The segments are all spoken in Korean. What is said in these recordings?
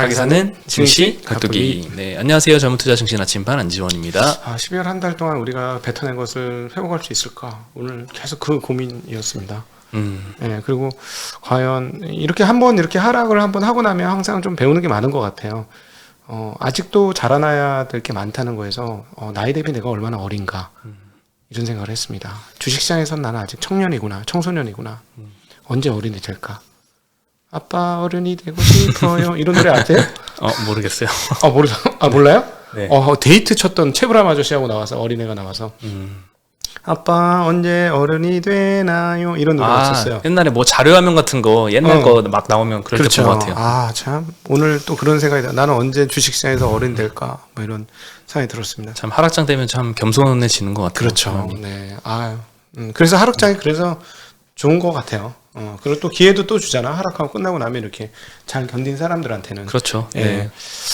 살기 사는 증시 각도기. 네, 안녕하세요. 젊은투자 증시 나침반 안지원입니다. 12월 한 달 동안 우리가 뱉어낸 것을 회복할 수 있을까? 오늘 계속 그 고민이었습니다. 네, 그리고 과연 이렇게 한번 이렇게 하락을 한번 하고 나면 항상 좀 배우는 게 많은 것 같아요. 아직도 자라나야 될 게 많다는 거에서 나이 대비 내가 얼마나 어린가 이런 생각을 했습니다. 주식시장에선 나는 아직 청년이구나, 청소년이구나. 언제 어른이 될까? 아빠 어른이 되고 싶어요. 이런 노래 아세요? 모르겠어요. 몰라요? 네. 데이트 쳤던 최불암 아저씨하고 나와서 어린애가 나와서 아빠 언제 어른이 되나요? 이런 노래 있었어요. 옛날에 뭐 자료화면 같은 거 옛날 거 막 나오면 그럴 그렇죠. 때 본 것 같아요. 참 오늘 또 그런 생각이 나는 언제 주식시장에서 어른 될까? 뭐 이런 생각이 들었습니다. 참 하락장 되면 참 겸손해지는 것 같아요. 그렇죠. 사람이. 네. 그래서 하락장이 그래서 좋은 것 같아요. 그리고 또 기회도 또 주잖아. 하락하고 끝나고 나면 이렇게 잘 견딘 사람들한테는. 그렇죠. 예. 네.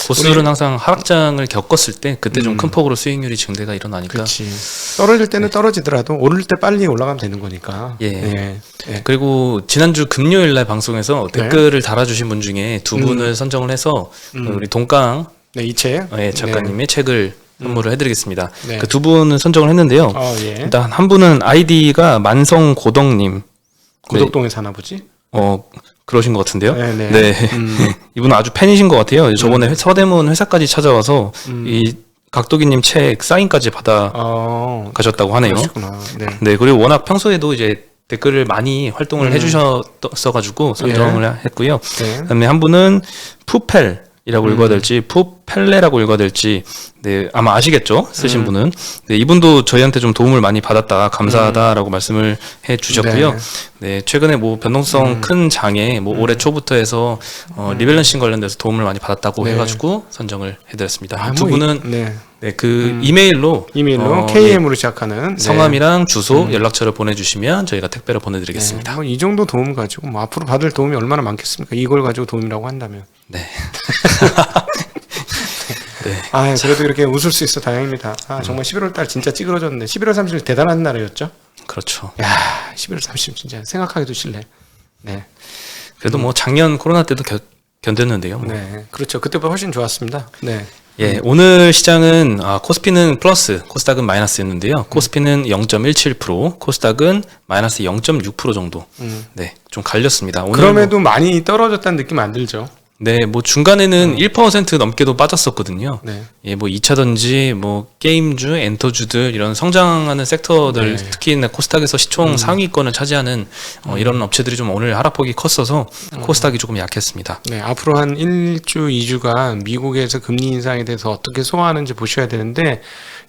고수들은 항상 하락장을 겪었을 때 그때 좀 큰 폭으로 수익률이 증대가 일어나니까. 그렇지. 떨어질 때는 떨어지더라도 오를 때 빨리 올라가면 되는 거니까. 예. 그리고 지난주 금요일 날 방송에서 댓글을 달아주신 분 중에 두 분을 선정을 해서 우리 동강 이 책. 작가님의 책을 선물을 해드리겠습니다. 네. 그 두 분을 선정을 했는데요. 일단 한 분은 아이디가 만성고덕님. 고덕동에 사나 보지? 그러신 것 같은데요. 네. 이분은 아주 팬이신 것 같아요. 저번에 서대문 회사까지 찾아와서 이 각도기님 책 사인까지 받아 가셨다고 하네요. 그러시구나. 네. 그리고 워낙 평소에도 이제 댓글을 많이 활동을 해주셨어가지고 선정을 했고요. 그다음에 한 분은 푸펠이라고 읽어야 될지 푸펠레라고 읽어야 될지 아마 아시겠죠? 쓰신 분은. 네, 이분도 저희한테 좀 도움을 많이 받았다, 감사하다라고 말씀을 해 주셨고요. 네, 최근에 뭐 변동성 큰 장에 뭐 올해 초부터 해서 리밸런싱 관련돼서 도움을 많이 받았다고 해가지고 선정을 해드렸습니다. 두 분은 이메일로 KM으로 시작하는 성함이랑 주소, 연락처를 보내주시면 저희가 택배로 보내드리겠습니다. 이 정도 도움 가지고 뭐 앞으로 받을 도움이 얼마나 많겠습니까? 이걸 가지고 도움이라고 한다면. 네. 그래도 이렇게 웃을 수 있어 다행입니다. 정말 11월 달 진짜 찌그러졌는데 11월 30일 대단한 날이었죠? 그렇죠. 11월 30일 진짜 생각하기도 싫네. 네. 그래도 뭐 작년 코로나 때도 견뎠는데요. 뭐. 네. 그렇죠. 그때보다 훨씬 좋았습니다. 네. 오늘 시장은 코스피는 플러스, 코스닥은 마이너스였는데요. 코스피는 0.17%, 코스닥은 마이너스 0.6% 정도. 네, 좀 갈렸습니다. 오늘 그럼에도 많이 떨어졌다는 느낌 안 들죠? 네, 뭐 중간에는 1% 넘게도 빠졌었거든요. 뭐 2차전지, 뭐 게임주, 엔터주들 이런 성장하는 sek터들, 특히 코스닥에서 시총 상위권을 차지하는 이런 업체들이 좀 오늘 하락폭이 컸어서 코스닥이 조금 약했습니다. 네, 앞으로 한 1주, 2주간 미국에서 금리 인상에 대해서 어떻게 소화하는지 보셔야 되는데,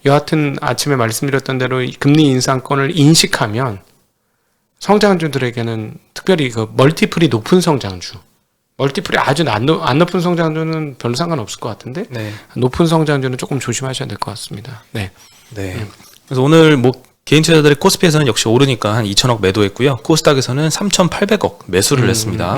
여하튼 아침에 말씀드렸던 대로 금리 인상권을 인식하면 성장주들에게는 특별히 그 멀티플이 높은 성장주, 멀티플이 아주 안 높은 성장주는 별로 상관없을 것 같은데 높은 성장주는 조금 조심하셔야 될 것 같습니다. 네. 그래서 오늘 뭐 개인 투자자들이 코스피에서는 역시 오르니까 한 2천억 매도했고요. 코스닥에서는 3,800억 매수를 했습니다.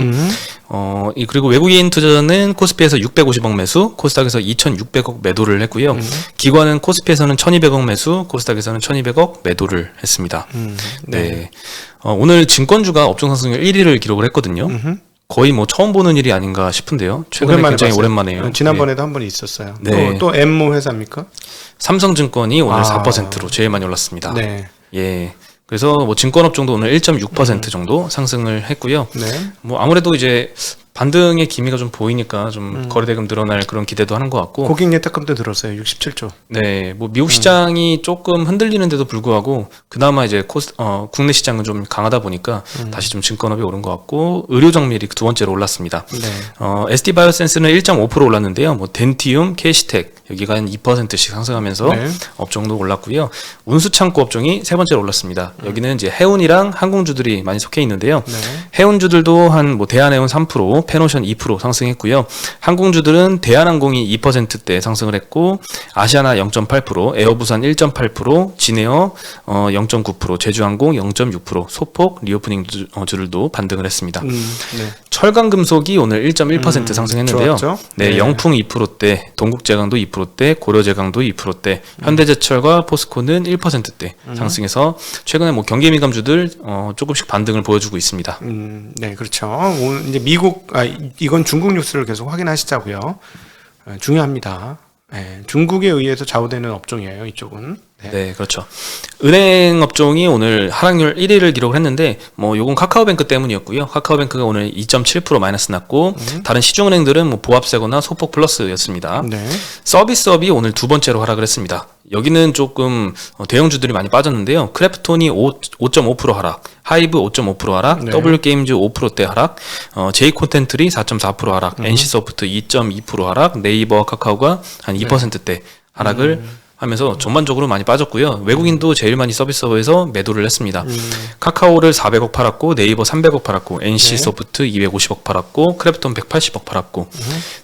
그리고 외국인 투자자는 코스피에서 650억 매수, 코스닥에서 2,600억 매도를 했고요. 기관은 코스피에서는 1,200억 매수, 코스닥에서는 1,200억 매도를 했습니다. 오늘 증권주가 업종 상승률 1위를 기록을 했거든요. 거의 뭐 처음 보는 일이 아닌가 싶은데요. 최근에 굉장히 오랜만에요. 지난번에도 한 번 있었어요. 네. 또 M모 회사입니까? 삼성증권이 오늘 4%로 제일 많이 올랐습니다. 그래서 뭐 증권업종도 오늘 1.6% 정도 상승을 했고요. 뭐 아무래도 이제 반등의 기미가 좀 보이니까 좀 거래대금 늘어날 그런 기대도 하는 것 같고. 고객 예탁금도 들었어요. 67조. 네, 뭐 미국 시장이 조금 흔들리는데도 불구하고 그나마 이제 국내 시장은 좀 강하다 보니까 다시 좀 증권업이 오른 것 같고 의료 정밀이 두 번째로 올랐습니다. ST 바이오센스는 1.5% 올랐는데요. 뭐 덴티움, 캐시텍 여기가 한 2%씩 상승하면서 업종도 올랐고요. 운수창고 업종이 세 번째로 올랐습니다. 여기는 이제 해운이랑 항공주들이 많이 속해 있는데요. 해운주들도 한 뭐 대한해운 3%, 페노션 2% 상승했고요. 항공주들은 대한항공이 2%대 상승을 했고 아시아나 0.8%, 에어부산 1.8%, 진에어 0.9%, 제주항공 0.6%, 소폭, 리오프닝 주들도 반등을 했습니다. 철강금속이 오늘 1.1% 상승했는데요. 영풍 2%대, 동국제강도 2%대, 고려제강도 2%대, 현대제철과 포스코는 1%대 상승해서 최근에 뭐 경기민감주들 조금씩 반등을 보여주고 있습니다. 네, 그렇죠. 오늘 이제 미국 이건 중국 뉴스를 계속 확인하시자고요. 중요합니다. 네, 중국에 의해서 좌우되는 업종이에요, 이쪽은. 네, 그렇죠. 은행 업종이 오늘 하락률 1위를 기록을 했는데, 뭐, 요건 카카오뱅크 때문이었고요. 카카오뱅크가 오늘 2.7% 마이너스 났고, 다른 시중은행들은 뭐, 보합세거나 소폭 플러스였습니다. 네. 서비스업이 오늘 두 번째로 하락을 했습니다. 여기는 조금 대형주들이 많이 빠졌는데요. 크래프톤이 5.5% 하락, 하이브 5.5% 하락, 네. W게임즈 5%대 하락, J콘텐트리 4.4% 하락, NC소프트 2.2% 하락, 네이버와 카카오가 한 2%대 하락을 하면서 전반적으로 많이 빠졌고요. 외국인도 제일 많이 서비스업에서 매도를 했습니다. 카카오를 400억 팔았고, 네이버 300억 팔았고, NC소프트 250억 팔았고, 크래프톤 180억 팔았고.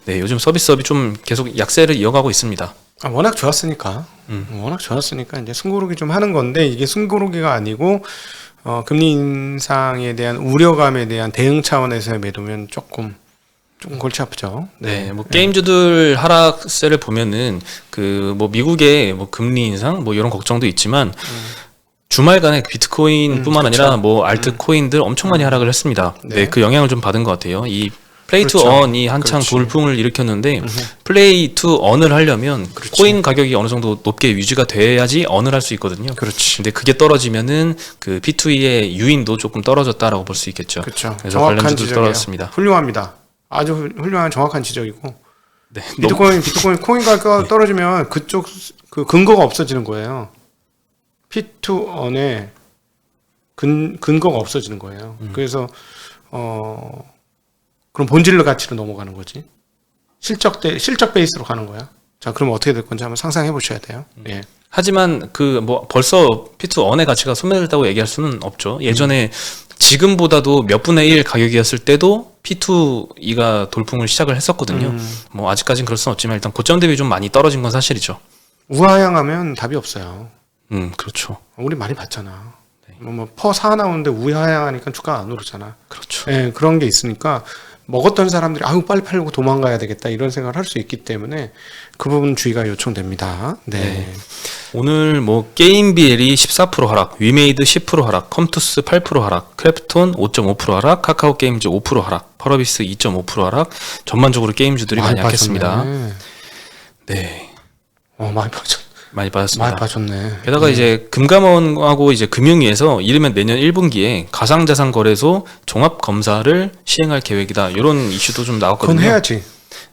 네, 요즘 서비스업이 좀 계속 약세를 이어가고 있습니다. 워낙 좋았으니까. 워낙 좋았으니까 이제 숨고르기 좀 하는 건데, 이게 숨고르기가 아니고 금리 인상에 대한 우려감에 대한 대응 차원에서의 매도면 조금 골치 아프죠. 네, 뭐 게임주들 하락세를 보면은 그 뭐 미국의 뭐 금리 인상 뭐 이런 걱정도 있지만 주말간에 비트코인뿐만 그렇죠. 아니라 뭐 알트코인들 엄청 많이 하락을 했습니다. 네, 그 영향을 좀 받은 것 같아요. 이 플레이 투 그렇죠. 언이 한창 그렇지. 돌풍을 일으켰는데 플레이 투 언을 하려면 코인 가격이 어느 정도 높게 유지가 돼야지 언을 할 수 있거든요. 그렇지. 근데 그게 떨어지면은 그 P2E의 유인도 조금 떨어졌다라고 볼 수 있겠죠. 그렇죠. 그래서 정확한 관련주도 지적이에요. 떨어졌습니다. 훌륭합니다. 아주 훌륭한 정확한 지적이고. 네, 비트코인 코인 가격 떨어지면 그쪽 그 근거가 없어지는 거예요. P2On에 근거가 없어지는 거예요. 그래서 그럼 본질 가치로 넘어가는 거지. 실적 베이스로 가는 거야. 자, 그러면 어떻게 될 건지 한번 상상해 보셔야 돼요. 예. 하지만 그 뭐 벌써 P2On의 가치가 소멸됐다고 얘기할 수는 없죠. 예전에 지금보다도 몇 분의 1 가격이었을 때도 P2E가 돌풍을 시작을 했었거든요. 뭐 아직까지는 그럴 수는 없지만 일단 고점 대비 좀 많이 떨어진 건 사실이죠. 우하향하면 답이 없어요. 그렇죠. 우리 많이 봤잖아. 퍼 4 나오는데 우하향하니까 주가 안 오르잖아. 그렇죠. 예, 그런 게 있으니까 먹었던 사람들이 아유 빨리 팔고 도망가야 되겠다 이런 생각을 할 수 있기 때문에 그 부분 주의가 요청됩니다. 네. 오늘 뭐 게임비엘이 14% 하락, 위메이드 10% 하락, 컴투스 8% 하락, 크래프톤 5.5% 하락, 카카오 게임즈 5% 하락, 펄어비스 2.5% 하락. 전반적으로 게임주들이 많이 약했습니다. 네. 많이 빠졌. 많이 빠졌습니다. 많이 빠졌네. 게다가 이제 금감원하고 이제 금융위에서 이르면 내년 1분기에 가상자산 거래소 종합 검사를 시행할 계획이다. 이런 이슈도 좀 나왔거든요. 그건 해야지.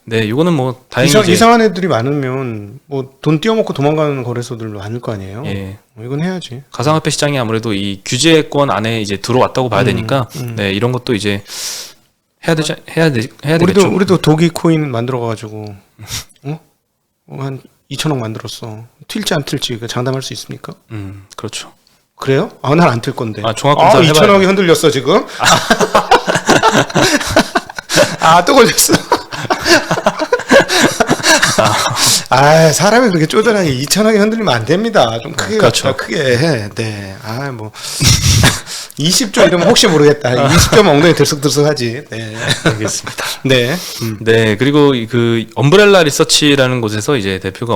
네, 이거는 뭐 다행히 이상한 애들이 많으면 뭐 돈 띄어먹고 도망가는 거래소들도 많을 거 아니에요. 예. 이건 해야지. 가상화폐 시장이 아무래도 이 규제권 안에 이제 들어왔다고 봐야 되니까 네, 이런 것도 이제 해야 되겠죠. 우리도 도기 코인 만들어 가지고 한 2천억 만들었어. 튈지 안 튈지 그 장담할 수 있습니까? 그렇죠. 그래요? 난 안 틀 건데. 종합검사 2천억이 흔들렸어 지금. 또 걸렸어. 사람이 그렇게 쪼잔하게 2천억이 흔들리면 안 됩니다. 좀 크게 그렇죠. 크게 해. 네. 20조 이러면 혹시 모르겠다. 20조면 엉덩이 들썩들썩하지. 네. 알겠습니다. 네. 네, 그리고 그 엄브렐라 리서치라는 곳에서 이제 대표가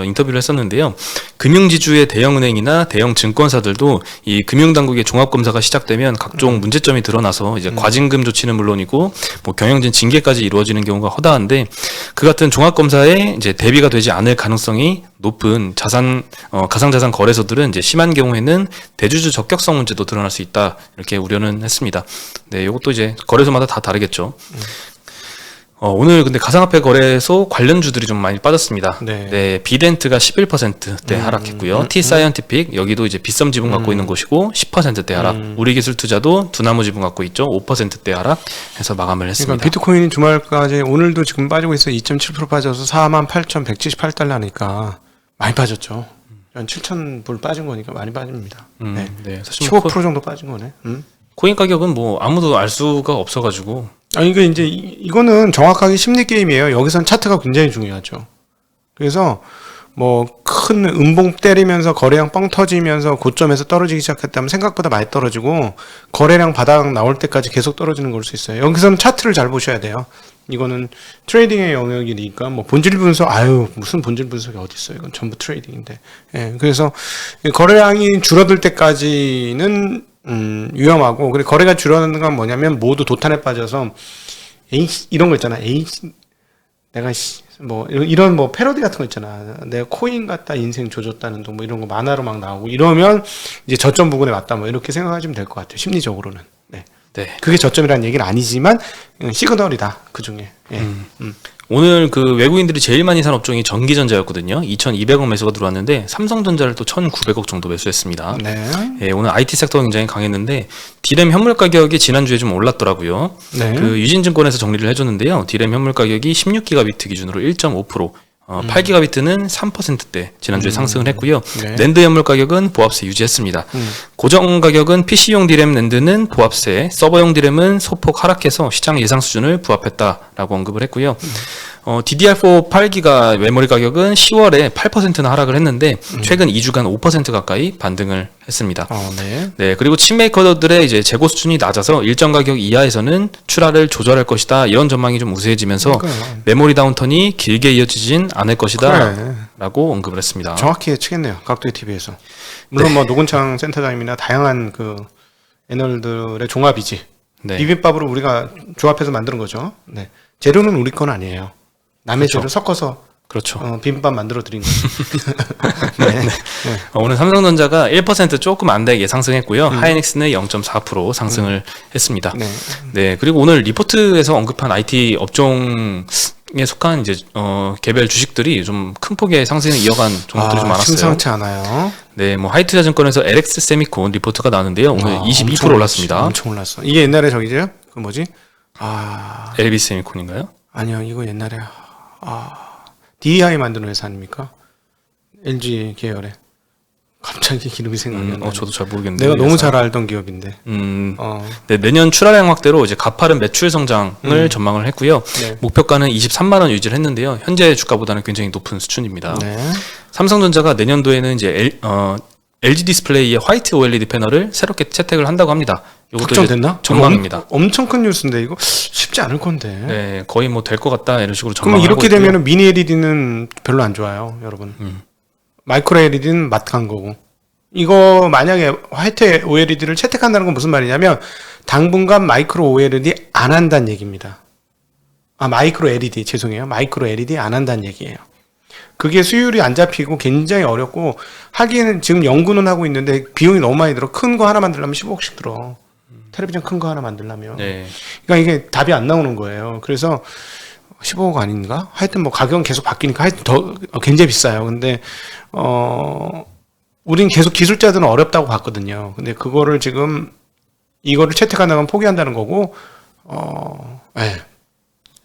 인터뷰를 했었는데요. 금융지주의 대형은행이나 대형 증권사들도 이 금융당국의 종합검사가 시작되면 각종 문제점이 드러나서 이제 과징금 조치는 물론이고 뭐 경영진 징계까지 이루어지는 경우가 허다한데 그 같은 종합검사에 이제 대비가 되지 않을 가능성이 높은 가상자산 거래소들은 이제 심한 경우에는 대주주 적격성 문제도 드러날 수 있다. 이렇게 우려는 했습니다. 네, 이것도 이제 거래소마다 다 다르겠죠. 오늘 근데 가상화폐 거래소 관련주들이 좀 많이 빠졌습니다. 네, 비덴트가 11%대 하락했고요. T-사이언티픽 여기도 이제 빗썸 지분 갖고 있는 곳이고 10%대 하락. 우리기술투자도 두나무 지분 갖고 있죠. 5%대 하락해서 마감을 했습니다. 그러니까 비트코인이 주말까지 오늘도 지금 빠지고 있어. 2.7% 빠져서 48,178달러니까 많이 빠졌죠. 한 7,000불 빠진 거니까 많이 빠집니다. 네. 사실 15% 정도 빠진 거네. 코인 가격은 뭐 아무도 알 수가 없어가지고. 이게 이제 이거는 정확하게 심리 게임이에요. 여기선 차트가 굉장히 중요하죠. 그래서 뭐 큰 음봉 때리면서 거래량 뻥 터지면서 고점에서 떨어지기 시작했다면 생각보다 많이 떨어지고 거래량 바닥 나올 때까지 계속 떨어지는 걸 수 있어요. 여기서는 차트를 잘 보셔야 돼요. 이거는 트레이딩의 영역이니까 뭐 본질 분석 무슨 본질 분석이 어디 있어요? 이건 전부 트레이딩인데. 예. 그래서 거래량이 줄어들 때까지는 위험하고 그리고 거래가 줄어드는 건 뭐냐면 모두 도탄에 빠져서 이런 거 있잖아. 내가 뭐 이런 뭐 패러디 같은 거 있잖아. 내가 코인 갖다 인생 조졌다는 둥 뭐 이런 거 만화로 막 나오고 이러면 이제 저점 부근에 왔다 뭐 이렇게 생각하시면 될 것 같아요. 심리적으로는. 네. 네. 그게 저점이라는 얘기는 아니지만 시그널이다. 그 중에. 예. 오늘 그 외국인들이 제일 많이 산 업종이 전기전자였거든요. 2,200억 매수가 들어왔는데 삼성전자를 또 1,900억 정도 매수했습니다. 네. 예, 오늘 IT 섹터가 굉장히 강했는데 디램 현물 가격이 지난주에 좀 올랐더라고요. 네. 그 유진증권에서 정리를 해줬는데요. 디램 현물 가격이 16기가비트 기준으로 1.5%, 8기가비트는 3%대 지난주에 상승을 했고요. 네. 낸드 현물 가격은 보합세 유지했습니다. 고정 가격은 PC용 디램 낸드는 보합세, 서버용 디램은 소폭 하락해서 시장 예상 수준을 부합했다라고 언급을 했고요. DDR4 8기가 메모리 가격은 10월에 8%나 하락을 했는데 최근 2주간 5% 가까이 반등을 했습니다. 네. 네, 그리고 칩메이커들의 이제 재고 수준이 낮아서 일정 가격 이하에서는 출하를 조절할 것이다. 이런 전망이 좀 우세해지면서 그러니까요. 메모리 다운턴이 길게 이어지진 않을 것이다. 그래. 라고 언급을 했습니다. 정확히 예측했네요. 각도의 TV에서. 물론 뭐 노근창 센터장님이나 다양한 그 애널들의 종합이지. 네. 비빔밥으로 우리가 조합해서 만드는 거죠. 네. 재료는 우리 건 아니에요. 남의 그렇죠. 재료 섞어서 그렇죠. 비빔밥 만들어 드린 거죠. 네. 네. 오늘 삼성전자가 1% 조금 안 되게 상승했고요. 하이닉스는 0.4% 상승을 했습니다. 네. 네, 그리고 오늘 리포트에서 언급한 IT 업종에 속한 이제 개별 주식들이 좀 큰 폭의 상승을 이어간 종목들이 좀 많았어요. 심상치 않아요. 네, 뭐 하이투자증권에서 LX 세미콘 리포트가 나왔는데요. 오늘 22% 올랐습니다. 엄청 올랐어. 이게 옛날에 저기죠? 그 뭐지? LB 세미콘인가요? 아니요, 이거 옛날에 DEI 만드는 회사 아닙니까? LG 계열에. 갑자기 기름이 생각이 안 나네. 저도 잘 모르겠는데. 내가 너무 잘 알던 기업인데. 네, 내년 출하량 확대로 이제 가파른 매출 성장을 전망을 했고요. 네. 목표가는 23만 원 유지를 했는데요. 현재 주가보다는 굉장히 높은 수준입니다. 네. 삼성전자가 내년도에는 이제 LG 디스플레이의 화이트 OLED 패널을 새롭게 채택을 한다고 합니다. 이것도 확정됐나? 전망입니다. 엄청 큰 뉴스인데 이거 쉽지 않을 건데. 네, 거의 뭐 될 것 같다 이런 식으로 그럼 전망을 이렇게 하고 있고요. 되면 미니 LED는 별로 안 좋아요, 여러분. 마이크로 LED는 맛간 거고. 이거 만약에 화이트 OLED를 채택한다는 건 무슨 말이냐면 당분간 마이크로 OLED 안 한다는 얘기입니다. 마이크로 LED 죄송해요. 마이크로 LED 안 한다는 얘기예요. 그게 수율이 안 잡히고 굉장히 어렵고 하기에는 지금 연구는 하고 있는데 비용이 너무 많이 들어. 큰 거 하나 만들려면 15억씩 들어. 텔레비전 큰 거 하나 만들려면. 네. 그러니까 이게 답이 안 나오는 거예요. 그래서 15억 아닌가? 하여튼 뭐 가격은 계속 바뀌니까 하여튼 더 굉장히 비싸요. 근데 우린 계속 기술자들은 어렵다고 봤거든요. 근데 그거를 지금 이거를 채택한다면 포기한다는 거고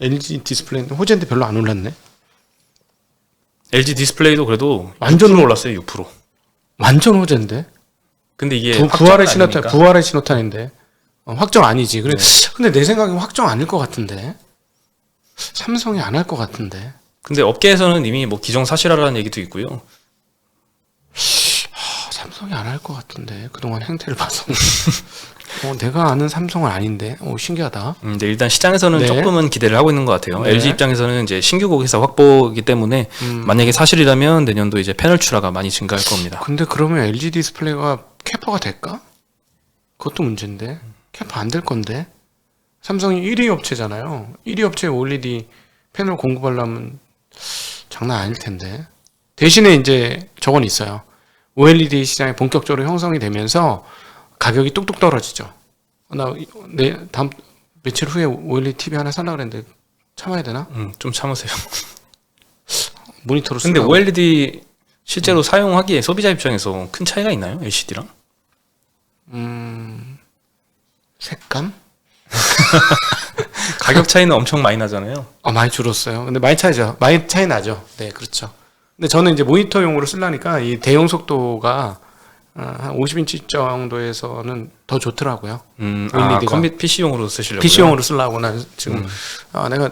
LG 디스플레이는 호재인데 별로 안 올랐네. LG 디스플레이도 그래도 완전 6% 올랐어요. 6%. 완전 호재인데. 근데 이게 부활의 확정은 신호탄, 아니니까. 부활의 신호탄인데 확정 아니지. 그래. 근데 내 생각엔 확정 아닐 것 같은데. 삼성이 안 할 것 같은데. 근데 업계에서는 이미 뭐 기정사실화라는 얘기도 있고요. 삼성이 안 할 것 같은데 그동안 행태를 봐서 내가 아는 삼성은 아닌데 신기하다. 근데 일단 시장에서는 네. 조금은 기대를 하고 있는 것 같아요. 네. LG 입장에서는 이제 신규 고객사 확보이기 때문에 만약에 사실이라면 내년도 이제 패널 출하가 많이 증가할 겁니다. 근데 그러면 LG 디스플레이가 캐퍼가 될까? 그것도 문제인데 캐퍼 안 될 건데. 삼성이 1위 업체잖아요. 1위 업체에 OLED 패널 공급하려면 장난 아닐 텐데. 대신에 이제 저건 있어요. OLED 시장이 본격적으로 형성이 되면서 가격이 뚝뚝 떨어지죠. 다음 며칠 후에 OLED TV 하나 살라 그랬는데 참아야 되나? 좀 참으세요. 모니터로 근데 쓰려고. OLED 실제로 사용하기에 소비자 입장에서 큰 차이가 있나요? LCD랑? 색감? 가격 차이는 엄청 많이 나잖아요. 많이 줄었어요. 근데 많이 차이 나죠. 네, 그렇죠. 근데 저는 이제 모니터용으로 쓰려니까 이 대용 속도가 한 50인치 정도에서는 더 좋더라고요. 컴퓨터 PC용으로 쓰시려고요? PC용으로 쓰려고 난 지금 내가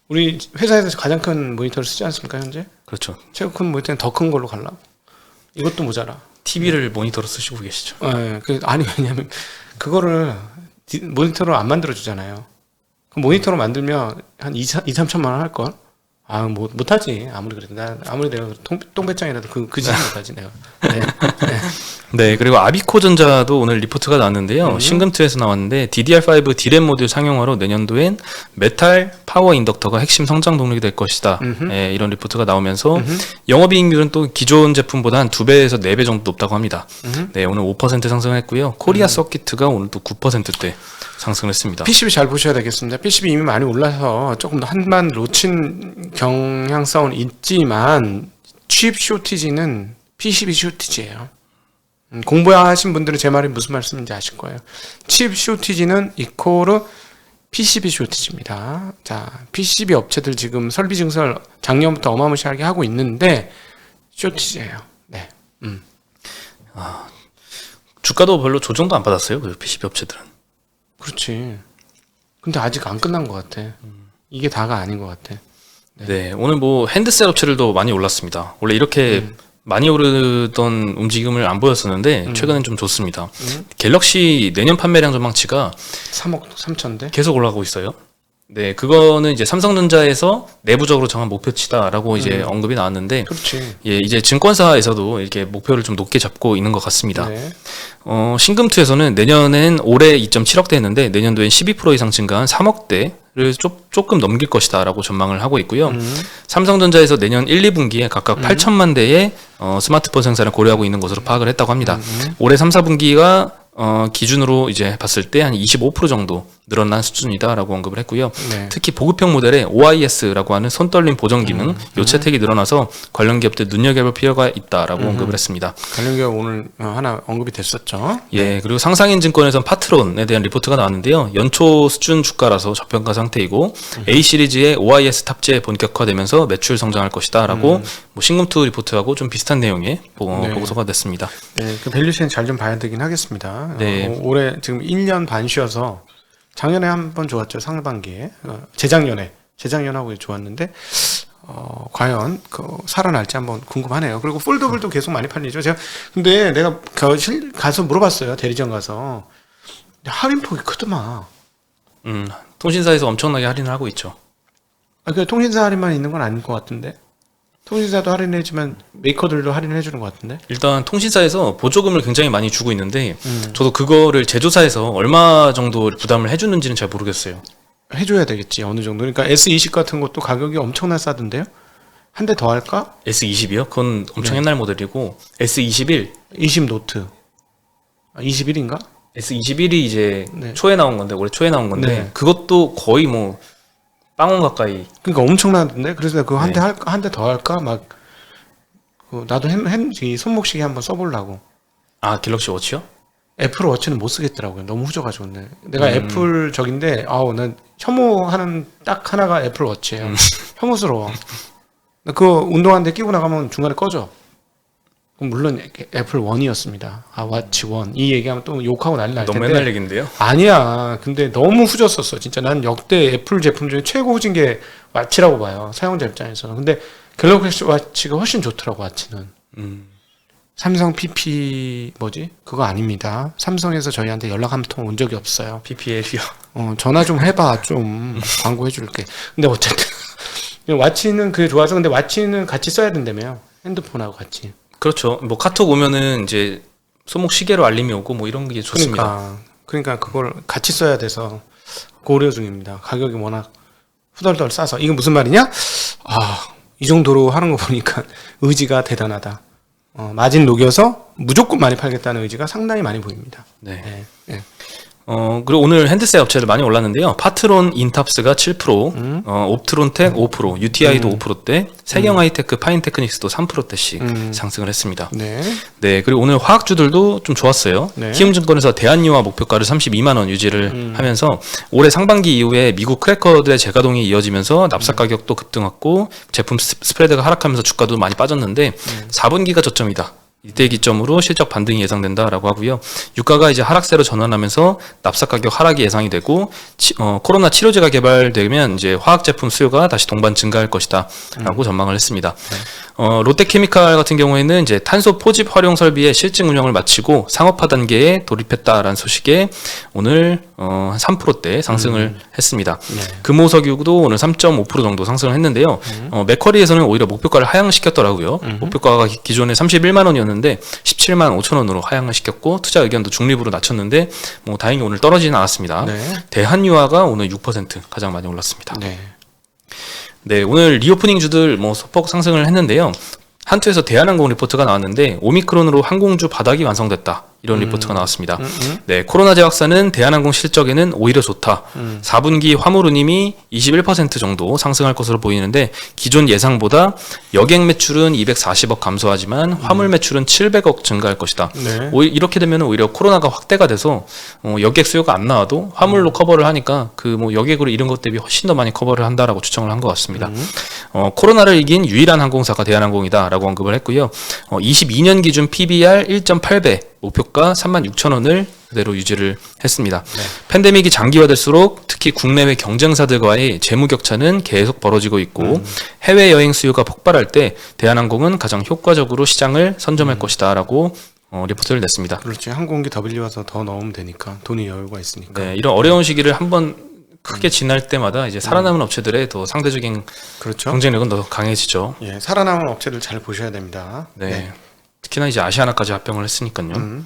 우리 회사에서 가장 큰 모니터를 쓰지 않습니까 현재? 그렇죠. 최고 큰 모니터는 더 큰 걸로 갈라. 이것도 모자라. TV를 모니터로 쓰시고 계시죠. 네, 아니 왜냐면 그거를 모니터로 안 만들어 주잖아요. 그 모니터로 만들면 한 2-3천만 원 할 걸. 못하지. 아무리 그래도. 아무리 내가 똥배짱이라도 그 짓은 못하지, 내가. 네. 네. 네, 그리고 아비코전자도 오늘 리포트가 나왔는데요. 신금투에서 나왔는데 DDR5 D램 모듈 상용화로 내년도엔 메탈 파워 인덕터가 핵심 성장 동력이 될 것이다. 네, 이런 리포트가 나오면서 영업이익률은 또 기존 제품보다 한 2배에서 4배 정도 높다고 합니다. 네, 오늘 5% 상승했고요. 코리아 서킷가 오늘 또 9%대 상승을 했습니다. PCB 잘 보셔야 되겠습니다. PCB 이미 많이 올라서 조금 더 한반 놓친 경향성은 있지만 칩 쇼티지는 PCB 쇼티지예요. 공부하신 분들은 제 말이 무슨 말씀인지 아실 거예요. 칩 쇼티지는 이코르 PCB 쇼티지입니다. 자, PCB 업체들 지금 설비 증설 작년부터 어마무시하게 하고 있는데 쇼티지예요. 네. 주가도 별로 조정도 안 받았어요. 그 PCB 업체들은. 그렇지. 근데 아직 안 끝난 것 같아. 이게 다가 아닌 것 같아. 네, 오늘 뭐 핸드셋 업체들도 많이 올랐습니다. 원래 이렇게 많이 오르던 움직임을 안 보였었는데 최근엔 좀 좋습니다. 갤럭시 내년 판매량 전망치가 3억 3천대? 계속 올라가고 있어요. 네, 그거는 이제 삼성전자에서 내부적으로 정한 목표치다라고 이제 언급이 나왔는데, 그렇지. 예, 이제 증권사에서도 이렇게 목표를 좀 높게 잡고 있는 것 같습니다. 네. 신금투에서는 내년엔 올해 2.7억대 했는데 내년도엔 12% 이상 증가한 3억대를 조금 넘길 것이다라고 전망을 하고 있고요. 삼성전자에서 내년 1, 2분기에 각각 8천만 대의 스마트폰 생산을 고려하고 있는 것으로 파악을 했다고 합니다. 올해 3, 4분기가 기준으로 이제 봤을 때 한 25% 정도 늘어난 수준이다라고 언급을 했고요. 네. 특히 보급형 모델의 OIS라고 하는 손떨림 보정 기능, 요 채택이 늘어나서 관련 기업들 눈여겨볼 필요가 있다라고 언급을 했습니다. 관련 기업 오늘 하나 언급이 됐었죠. 예, 그리고 상상인 증권에선 파트론에 대한 리포트가 나왔는데요. 연초 수준 주가라서 저평가 상태이고 A 시리즈의 OIS 탑재 본격화되면서 매출 성장할 것이다라고 뭐 신금투 리포트하고 좀 비슷한 내용의 보고서가 됐습니다. 네, 그 밸류션 잘 좀 봐야 되긴 하겠습니다. 네. 올해 지금 1년 반 쉬어서 작년에 한 번 좋았죠. 상반기에. 재작년하고 좋았는데 과연 살아날지 한번 궁금하네요. 그리고 폴더블도 계속 많이 팔리죠. 근데 내가 가서 물어봤어요. 대리점 가서. 할인폭이 크더만. 통신사에서 엄청나게 할인을 하고 있죠. 그 통신사 할인만 있는 건 아닌 것 같은데. 통신사도 할인해주면 메이커들도 할인을 해주는 것 같은데. 일단 통신사에서 보조금을 굉장히 많이 주고 있는데 저도 그거를 제조사에서 얼마 정도 부담을 해주는지는 잘 모르겠어요. 해줘야 되겠지 어느 정도. 그러니까 S20 같은 것도 가격이 엄청나 싸던데요. 한 대 더 할까? S20이요? 그건 엄청 옛날 모델이고 S21, 20 노트. 21인가? S21이 이제 네. 초에 나온 건데 올해 초에 나온 건데 네. 그것도 거의 뭐 빵원 가까이. 그러니까 엄청나던데. 그래서 그거 한 대 더 할까? 막 나도 이 손목시계 한번 써보려고. 아, 갤럭시 워치요? 애플 워치는 못 쓰겠더라고요. 너무 후져가지고. 내가 애플 적인데 난 혐오하는 딱 하나가 애플 워치예요. 혐오스러워. 그거 운동하는데 끼고 나가면 중간에 꺼져. 그럼 물론 애플 원이었습니다. 와치 원. 이 얘기하면 또 욕하고 난리 날 텐데. 너무 옛날 얘긴데요? 아니야. 근데 너무 후졌었어. 진짜 난 역대 애플 제품 중에 최고 후진 게 와치라고 봐요. 사용자 입장에서는. 근데 갤럭시 와치가 훨씬 좋더라고, 와치는. 삼성 PP 그거 아닙니다. 삼성에서 저희한테 연락 한 통 온 적이 없어요. PPL이요. 전화 좀 해봐. 좀 광고해 줄게. 근데 어쨌든 와치는 그게 좋아서. 근데 와치는 같이 써야 된다며요. 핸드폰하고 같이. 그렇죠. 뭐 카톡 오면은 이제 손목 시계로 알림이 오고 뭐 이런 게 좋습니다. 그러니까 그걸 같이 써야 돼서 고려 중입니다. 가격이 워낙 후덜덜 싸서. 이건 무슨 말이냐? 이 정도로 하는 거 보니까 의지가 대단하다. 마진 녹여서 무조건 많이 팔겠다는 의지가 상당히 많이 보입니다. 네. 네. 그리고 오늘 핸드셋 업체들 많이 올랐는데요. 파트론 인탑스가 7%, 옵트론텍 5%, UTI도 5%대, 세경 하이테크, 파인테크닉스도 3%대씩 상승을 했습니다. 네. 네, 그리고 오늘 화학주들도 좀 좋았어요. 네. 키움증권에서 대한유화 목표가를 32만 원 유지를 하면서 올해 상반기 이후에 미국 크래커들의 재가동이 이어지면서 납사 가격도 급등했고 제품 스프레드가 하락하면서 주가도 많이 빠졌는데 4분기가 저점이다. 이때 기점으로 실적 반등이 예상된다라고 하고요. 유가가 이제 하락세로 전환하면서 납사 가격 하락이 예상이 되고 코로나 치료제가 개발되면 이제 화학 제품 수요가 다시 동반 증가할 것이다라고 전망을 했습니다. 롯데케미칼 같은 경우에는 이제 탄소 포집 활용 설비의 실증 운영을 마치고 상업화 단계에 돌입했다라는 소식에 오늘 3%대 상승을 했습니다. 네. 금호석유도 오늘 3.5% 정도 상승을 했는데요. 맥커리에서는 오히려 목표가를 하향시켰더라고요. 목표가가 기존에 31만 원이었는데 17만 5천 원으로 하향을 시켰고 투자 의견도 중립으로 낮췄는데 뭐 다행히 오늘 떨어지진 않았습니다. 네. 대한유화가 오늘 6% 가장 많이 올랐습니다. 네. 네, 오늘 리오프닝 주들 뭐 소폭 상승을 했는데요. 한투에서 대한항공 리포트가 나왔는데 오미크론으로 항공주 바닥이 완성됐다. 이런 리포트가 나왔습니다. 네, 코로나제 확산은 대한항공 실적에는 오히려 좋다. 4분기 화물 운임이 21% 정도 상승할 것으로 보이는데 기존 예상보다 여객 매출은 240억 감소하지만 화물 매출은 700억 증가할 것이다. 네. 이렇게 되면 오히려 코로나가 확대가 돼서 여객 수요가 안 나와도 화물로 커버를 하니까 그 뭐 여객으로 이런 것 대비 훨씬 더 많이 커버를 한다라고 추정을 한 것 같습니다. 코로나를 이긴 유일한 항공사가 대한항공이다라고 언급을 했고요. 22년 기준 PBR 1.8배 목표가 36,000원을 그대로 유지를 했습니다. 네. 팬데믹이 장기화될수록 특히 국내외 경쟁사들과의 재무 격차는 계속 벌어지고 있고 해외 여행 수요가 폭발할 때 대한항공은 가장 효과적으로 시장을 선점할 것이다라고 리포트를 냈습니다. 그렇지. 항공기 더 빌려와서 더 넣으면 되니까 돈이 여유가 있으니까. 네, 이런 어려운 시기를 한번 크게 지날 때마다 이제 살아남은 업체들의 더 상대적인 그렇죠. 경쟁력은 더 강해지죠. 예, 살아남은 업체를 잘 보셔야 됩니다. 네. 특히나 이제 아시아나까지 합병을 했으니까요.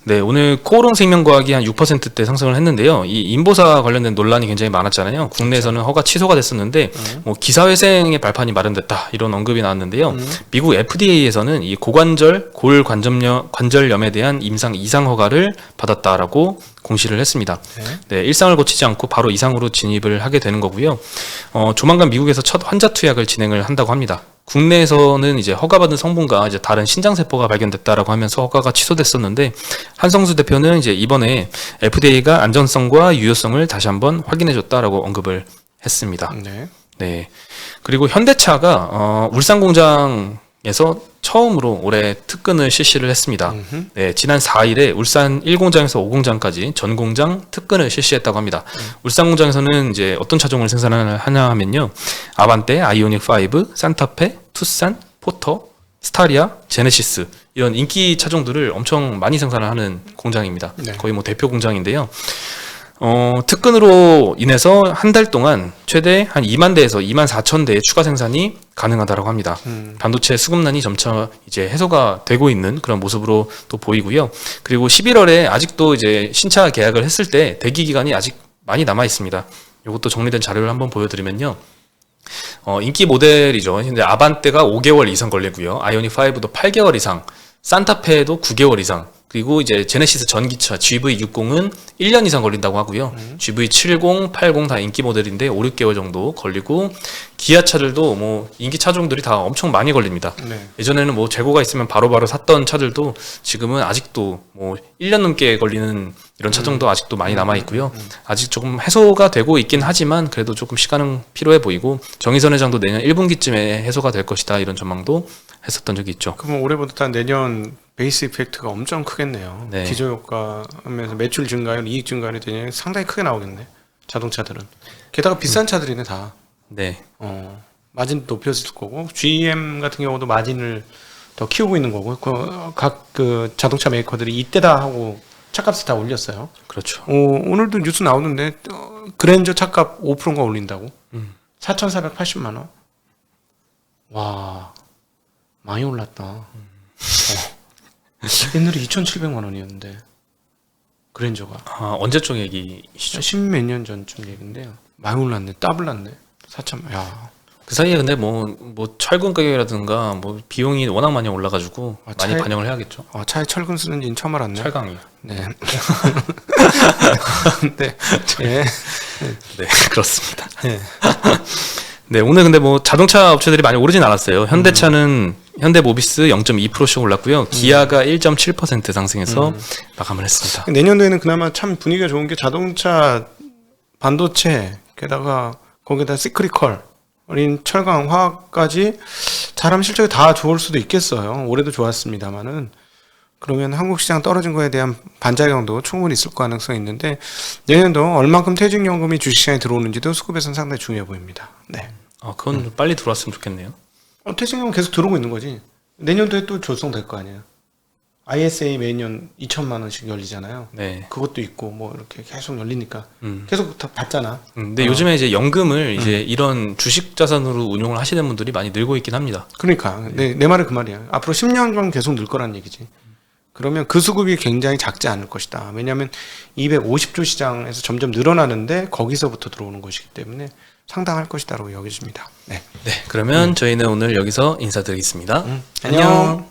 네, 오늘 코오롱 생명과학이 한 6%대 상승을 했는데요. 이 인보사 관련된 논란이 굉장히 많았잖아요. 국내에서는 허가 취소가 됐었는데 뭐 기사회생의 발판이 마련됐다 이런 언급이 나왔는데요. 미국 FDA에서는 이 고관절, 관절염에 대한 임상 이상 허가를 받았다라고 공시를 했습니다. 네, 일상을 거치지 않고 바로 이상으로 진입을 하게 되는 거고요. 조만간 미국에서 첫 환자 투약을 진행을 한다고 합니다. 국내에서는 이제 허가받은 성분과 이제 다른 신장세포가 발견됐다라고 하면서 허가가 취소됐었는데 한성수 대표는 이제 이번에 FDA가 안전성과 유효성을 다시 한번 확인해줬다라고 언급을 했습니다. 네. 네. 그리고 현대차가 울산 공장에서 처음으로 올해 특근을 실시를 했습니다. 네, 지난 4일에 울산 1공장에서 5공장까지 전 공장 특근을 실시했다고 합니다. 울산 공장에서는 이제 어떤 차종을 생산하냐 하면요. 아반떼, 아이오닉 5, 산타페, 투싼, 포터, 스타리아, 제네시스 이런 인기 차종들을 엄청 많이 생산을 하는 공장입니다. 네. 거의 뭐 대표 공장인데요. 특근으로 인해서 한 달 동안 최대 한 2만 대에서 2만 4천 대의 추가 생산이 가능하다고 합니다. 반도체 수급난이 점차 이제 해소가 되고 있는 그런 모습으로 또 보이고요. 그리고 11월에 아직도 이제 신차 계약을 했을 때 대기 기간이 아직 많이 남아 있습니다. 이것도 정리된 자료를 한번 보여드리면요. 인기 모델이죠. 근데 아반떼가 5개월 이상 걸리고요. 아이오닉 5도 8개월 이상, 산타페도 9개월 이상. 그리고 이제 제네시스 전기차 GV60은 1년 이상 걸린다고 하고요. GV70, 80 다 인기 모델인데 5, 6개월 정도 걸리고 기아차들도 뭐 인기 차종들이 다 엄청 많이 걸립니다. 네. 예전에는 뭐 재고가 있으면 바로바로 샀던 차들도 지금은 아직도 뭐 1년 넘게 걸리는 이런 차종도 아직도 많이 남아 있고요. 아직 조금 해소가 되고 있긴 하지만 그래도 조금 시간은 필요해 보이고 정의선 회장도 내년 1분기쯤에 해소가 될 것이다 이런 전망도 했었던 적이 있죠. 그러면 올해부터 내년 베이스 이펙트가 엄청 크겠네요. 네. 기저효과 하면서 매출 증가율, 이익 증가율이 되게 상당히 크게 나오겠네. 자동차들은. 게다가 비싼 차들이네 다. 네. 마진 높여질 거고 GM 같은 경우도 마진을 더 키우고 있는 거고 각 그 자동차 메이커들이 이때다 하고 차값을 다 올렸어요. 그렇죠. 오늘도 뉴스 나오는데 그랜저 차값 5%가 올린다고? 4,480만 원. 와, 많이 올랐다. 옛날에 2,700만 원이었는데 그랜저가. 아, 언제적 얘기시죠? 10몇 년 전쯤 얘기인데요. 많이 올랐네. 더블 났네. 4천. 야. 그 사이에 근데 뭐 철근 가격이라든가 뭐 비용이 워낙 많이 올라가지고 많이 반영을 해야겠죠. 차에 철근 쓰는지는 처음 알았네. 철강이요. 네. 네. 네. 네, 그렇습니다. 네. 네, 오늘 근데 뭐 자동차 업체들이 많이 오르진 않았어요. 현대차는 현대모비스 0.2%씩 올랐고요. 기아가 1.7% 상승해서 마감을 했습니다. 내년도에는 그나마 참 분위기가 좋은 게 자동차, 반도체, 게다가 거기다 시크리컬, 어린 철강, 화학까지 잘하면 실적이 다 좋을 수도 있겠어요. 올해도 좋았습니다만은. 그러면 한국 시장 떨어진 거에 대한 반작용도 충분히 있을 가능성이 있는데 내년도 얼만큼 퇴직연금이 주식시장에 들어오는지도 수급에서는 상당히 중요해 보입니다. 네. 그건 빨리 들어왔으면 좋겠네요. 퇴직금은 계속 들어오고 있는 거지. 내년도에 또 조성될 거 아니에요. ISA 매년 2천만 원씩 열리잖아요. 네. 그것도 있고 뭐 이렇게 계속 열리니까 계속 다 받잖아. 근데 요즘에 이제 연금을 이제 이런 주식 자산으로 운용을 하시는 분들이 많이 늘고 있긴 합니다. 그러니까 내 말은 그 말이야. 앞으로 10년간 계속 늘 거란 얘기지. 그러면 그 수급이 굉장히 작지 않을 것이다. 왜냐하면 250조 시장에서 점점 늘어나는데 거기서부터 들어오는 것이기 때문에 상당할 것이다라고 여겨집니다. 네. 네, 그러면 저희는 오늘 여기서 인사드리겠습니다. 안녕.